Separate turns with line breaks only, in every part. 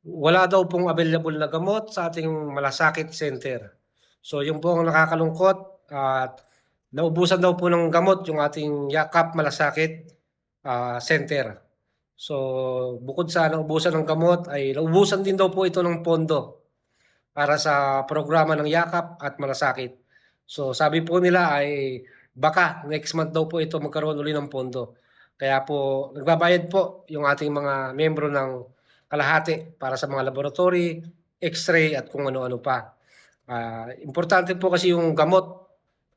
Wala daw pong available na gamot sa ating malasakit center. So yun po ang nakakalungkot at naubusan daw po ng gamot yung ating Yakap Malasakit Center. So bukod sa naubusan ng gamot ay naubusan din daw po ito ng pondo para sa programa ng Yakap at Malasakit. So sabi po nila ay baka next month daw po ito magkaroon uli ng pondo. Kaya po nagbabayad po yung ating mga miyembro ng kalahati para sa mga laboratory, x-ray at kung ano-ano pa. Importante po kasi yung gamot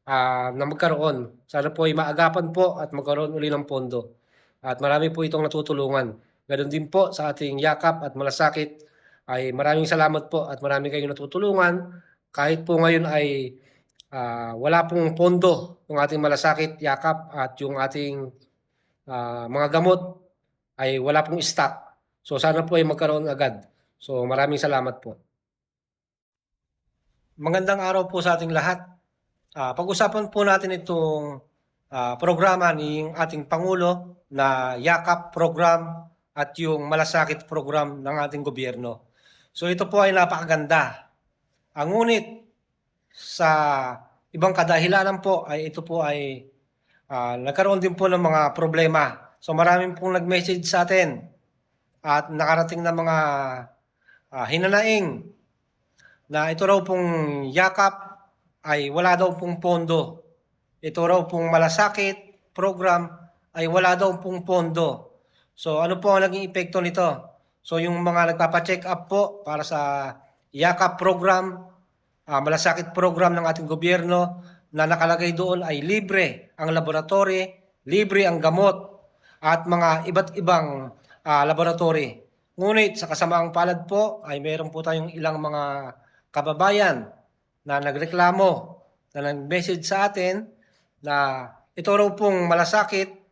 na magkaroon. Sana po ay maagapan po at magkaroon uli ng pondo. At marami po itong natutulungan. Ganon din po sa ating Yakap at Malasakit ay maraming salamat po at marami kayong natutulungan. Kahit po ngayon ay wala pong pondo yung ating Malasakit, Yakap at yung ating mga gamot ay wala pong stock. So sana po ay magkaroon agad. So maraming salamat po. Magandang araw po sa ating lahat. Pag-usapan po natin itong programa ng ating Pangulo na Yakap program at yung Malasakit program ng ating gobyerno. So ito po ay napakaganda. Ngunit sa ibang kadahilanan po ay ito po ay nagkaroon din po ng mga problema. So maraming pong nag-message sa atin at nakarating na mga hinanaing na ito raw pong Yakap ay wala daw pong pondo. Ito raw pong Malasakit program ay wala daw pong pondo. So ano po ang naging epekto nito? So yung mga nagpapa-check up po para sa Yakap program, Malasakit program ng ating gobyerno na nakalagay doon ay libre ang laboratory, libre ang gamot at mga iba't ibang laboratory. Ngunit sa kasamaang palad po ay meron po tayong ilang mga kababayan na nagreklamo, na nag-message sa atin na ito raw pong Malasakit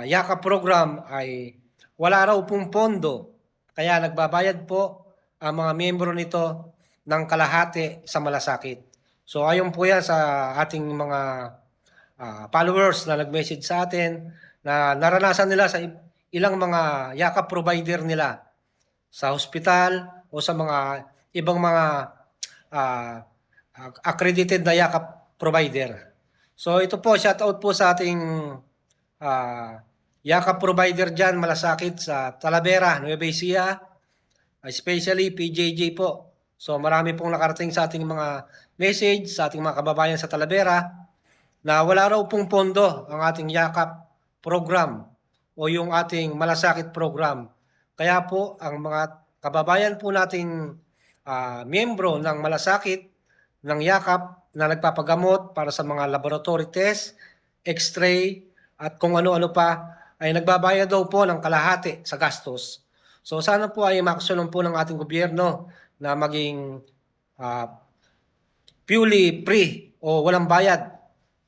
Yakap program ay wala raw pong pondo. Kaya nagbabayad po ang mga miyembro nito ng kalahati sa Malasakit. So ayon po yan sa ating mga followers na nag-message sa atin na naranasan nila sa ilang mga Yakap provider nila sa hospital o sa mga ibang mga accredited na Yakap provider. So ito po, shout out po sa ating Yakap provider dyan, Malasakit sa Talavera, Nueva Ecija, especially PJJ po. So marami pong nakarating sa ating mga message sa ating mga kababayan sa Talavera na wala raw pong pondo ang ating Yakap program o yung ating Malasakit program. Kaya po ang mga kababayan po nating miyembro ng Malasakit, ng Yakap na nagpapagamot para sa mga laboratory test, x-ray at kung ano-ano pa ay nagbabayad daw po ng kalahati sa gastos. So sana po ay makasunod po ng ating gobyerno na maging purely free o walang bayad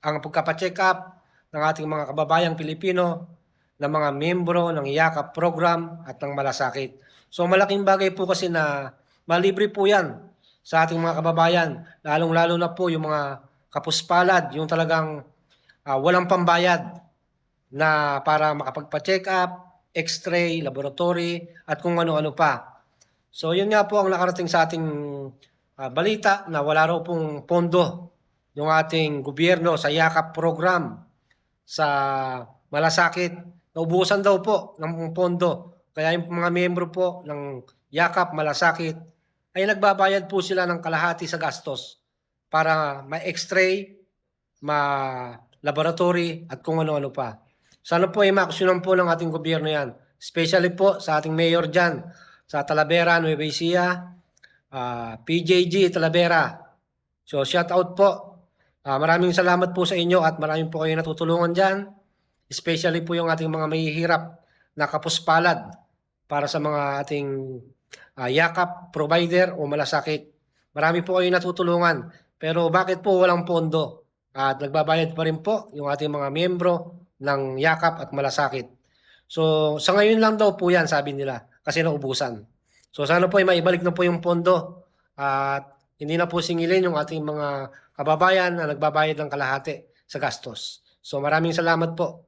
ang pagpapacheck up ng ating mga kababayang Pilipino na mga miyembro ng Yakap program at ng Malasakit. So malaking bagay po kasi na malibre po yan sa ating mga kababayan, lalong-lalo na po yung mga kapuspalad, yung talagang walang pambayad na para makapagpa-check up, x-ray, laboratory, at kung ano-ano pa. So yun nga po ang nakarating sa ating balita na wala raw pong pondo yung ating gobyerno sa Yakap program sa Malasakit. Naubusan daw po ng pondo. Kaya yung mga miyembro po ng Yakap Malasakit ay nagbabayad po sila ng kalahati sa gastos para ma-x-ray, ma-laboratory at kung ano-ano pa. Sana po ay makusunan po ng ating gobyerno yan. Especially po sa ating mayor dyan, sa Talavera, Nueva Ecija, PJG Talavera. So shout out po. Maraming salamat po sa inyo at maraming po kayo natutulungan dyan. Especially po yung ating mga mahihirap na kapuspalad para sa mga ating Yakap provider o Malasakit. Marami po kayo natutulungan. Pero bakit po walang pondo? At nagbabayad pa rin po yung ating mga miyembro ng Yakap at Malasakit. So sa ngayon lang daw po yan, sabi nila, kasi naubusan. So sana po ay maibalik na po yung pondo at hindi na po singilin yung ating mga kababayan na nagbabayad ng kalahati sa gastos. So maraming salamat po.